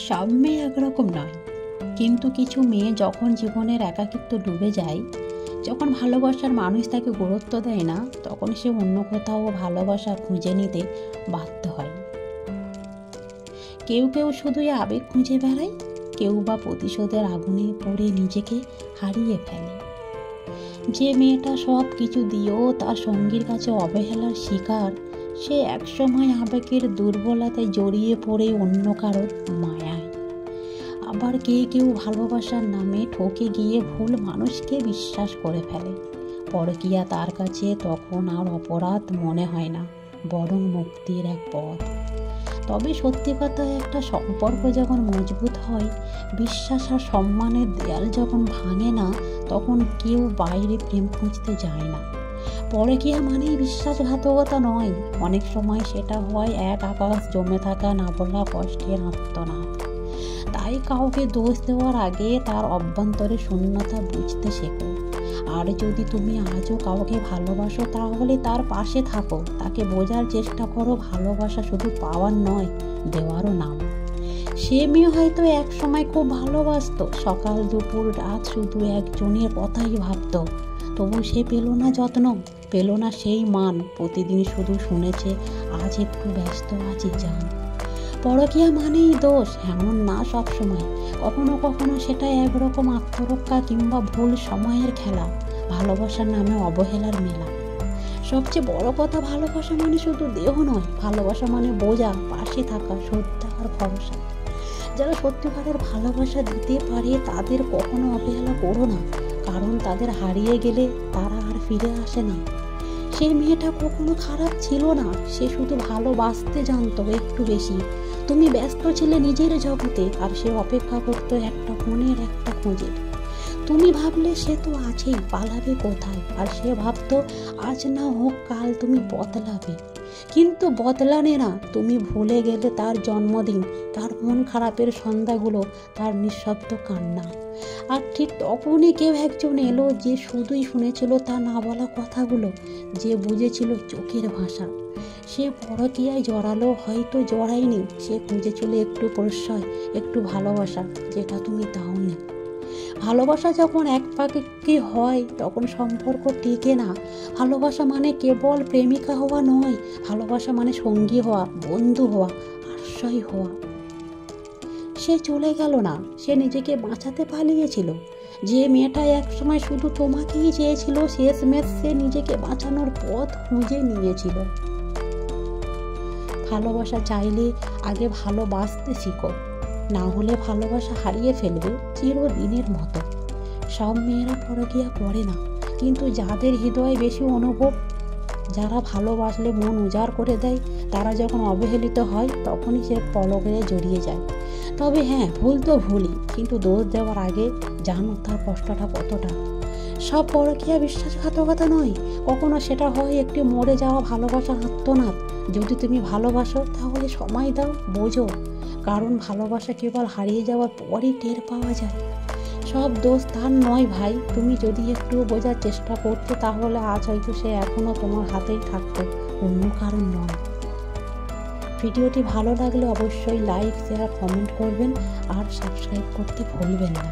সব মেয়ে একরকম নয়, কিন্তু কিছু মেয়ে যখন জীবনের একাকিত্ব ডুবে যায়, যখন ভালোবাসার মানুষ তাকে গুরুত্ব দেয় না, তখন সে অন্য কোথাও ভালোবাসা খুঁজে নিতে বাধ্য হয়। কেউ কেউ শুধুই আবেগ খুঁজে বেড়ায়, কেউ বা প্রতিশোধের আগুনে পড়ে নিজেকে হারিয়ে ফেলে। যে মেয়েটা সব কিছু দিয়েও তার সঙ্গীর কাছে অবহেলার শিকার, সে একসময় আবেগের দুর্বলতায় জড়িয়ে পড়ে অন্য কারোর মায়ায়। আবার কেউ ভালোবাসার নামে ঠকে গিয়ে ভুল মানুষকে বিশ্বাস করে ফেলে। পরকীয়া তার কাছে তখন আর অপরাধ মনে হয় না, বরং মুক্তির এক পথ। তবে সত্যি কথা, একটা সম্পর্ক যখন মজবুত হয়, বিশ্বাস আর সম্মানের দেয়াল যখন ভাঙে না, তখন কেউ বাইরে প্রেম খুঁজতে যায় না। পরকীয়া মানেই বিশ্বাসঘাতকতা নয়, অনেক সময় সেটা হয় এক আকাশ জমে থাকা না বলা কষ্টের আর্তনাদ। তাই কাউকে দোষ দেওয়ার আগে তার অভ্যন্তরে শূন্যতা বুঝতে শেখো। আর যদি তুমি আজও কাউকে ভালোবাসো, তাহলে তার পাশে থাকো, তাকে বোঝার চেষ্টা করো। ভালোবাসা শুধু পাওয়ার নয়, দেওয়ারও নাম। সে মেয়ে হয়তো এক সময় খুব ভালোবাসতো, সকাল দুপুর রাত শুধু একজনের কথাই ভাবতো, তবু সে পেল না যত্ন, পেল না সেই মান। প্রতিদিন শুধু শুনেছে, আজ একটু ব্যস্ত আছি, যান। পরকীয়া মানেই দোষ, এমন না সব সময়। কখনো কখনো সেটা একরকম আত্মরক্ষা কিংবা ভুল সময়ের খেলা, ভালোবাসার নামে অবহেলার মেলা। সবচেয়ে বড় কথা, ভালোবাসা মানে শুধু দেহ নয়, ভালোবাসা মানে বোঝা, পাশে থাকা, শ্রদ্ধা আর ভরসা। যারা সত্যিকারের ভালোবাসা দিতে পারে, তাদের কখনো অবহেলা করো না, কারণ তাদের হারিয়ে গেলে তারা আর ফিরে আসে না। সেই মেয়েটা কখনো খারাপ ছিল না, সে শুধু ভালোবাসতে জানতো একটু বেশি। তুমি ব্যস্ত ছিলে নিজের জগতে, আর সে অপেক্ষা করতো একটা মনের একটা খোঁজে। তুমি ভাবলে সে তো আছেই, পালাবে কোথায়, আর সে ভাবতো আজ না হোক কাল তুমি বদলাবে। কিন্তু বদলানে না, তুমি ভুলে গেলে তার জন্মদিন, তার মন খারাপের সন্ধ্যাগুলো, তার নিঃশব্দ কান্না। আর ঠিক তখনই কেউ একজন এলো, যে শুধুই শুনেছিল তার না বলা কথাগুলো, যে বুঝেছিল চোখের ভাষা। সে পরকীয়ায় জড়ালো, হয়তো জড়ায়নি, সে খুঁজেছিল একটু প্রশ্রয়, একটু ভালোবাসা, যেটা তুমি দাওনি। ভালোবাসা যখন এক পাকে হয়, তখন সম্পর্ক টিকে না। ভালোবাসা মানে কেবল প্রেমিকা হওয়া নয়, ভালোবাসা মানে সঙ্গী হওয়া, বন্ধু হওয়া, আশ্রয় হওয়া। সে চলে গেল না, সে নিজেকে বাঁচাতে পালিয়েছিল। যে মেয়েটা একসময় শুধু তোমাকেই চেয়েছিল, শেষমেশ সে নিজেকে বাঁচানোর পথ খুঁজে নিয়েছিল। ভালোবাসা চাইলে আগে ভালোবাসতে শিখো, না হলে ভালোবাসা হারিয়ে ফেলবে চিরদিনের মতো। সব মেয়েরা পরকীয়া করে না, কিন্তু যাদের হৃদয় বেশি অনুভব, যারা ভালোবাসলে মন উজাড় করে দেয়, তারা যখন অবহেলিত হয়, তখনই সে পলকে জড়িয়ে যায়। তবে হ্যাঁ, ভুল তো ভুলই, কিন্তু দোষ দেওয়ার আগে জানো তার কষ্টটা কতটা। সব পরকীয়া বিশ্বাসঘাতকতা নয়, কখনো সেটা হয় একটি মরে যাওয়া ভালোবাসার আর্তনাদ। যদি তুমি ভালোবাসো, তাহলে সময় দাও, বোঝো, কারণ ভালোবাসা কেবল হারিয়ে যাওয়ার পরই টের পাওয়া যায়। সব দোষ তার নয় ভাই, তুমি যদি একটু বোঝার চেষ্টা করতে, তাহলে আজ হয়তো সে এখনও তোমার হাতেই থাকতো, অন্য কারণ নয়। ভিডিওটি ভালো লাগলে অবশ্যই লাইক, শেয়ার, কমেন্ট করবেন, আর সাবস্ক্রাইব করতে ভুলবেন না।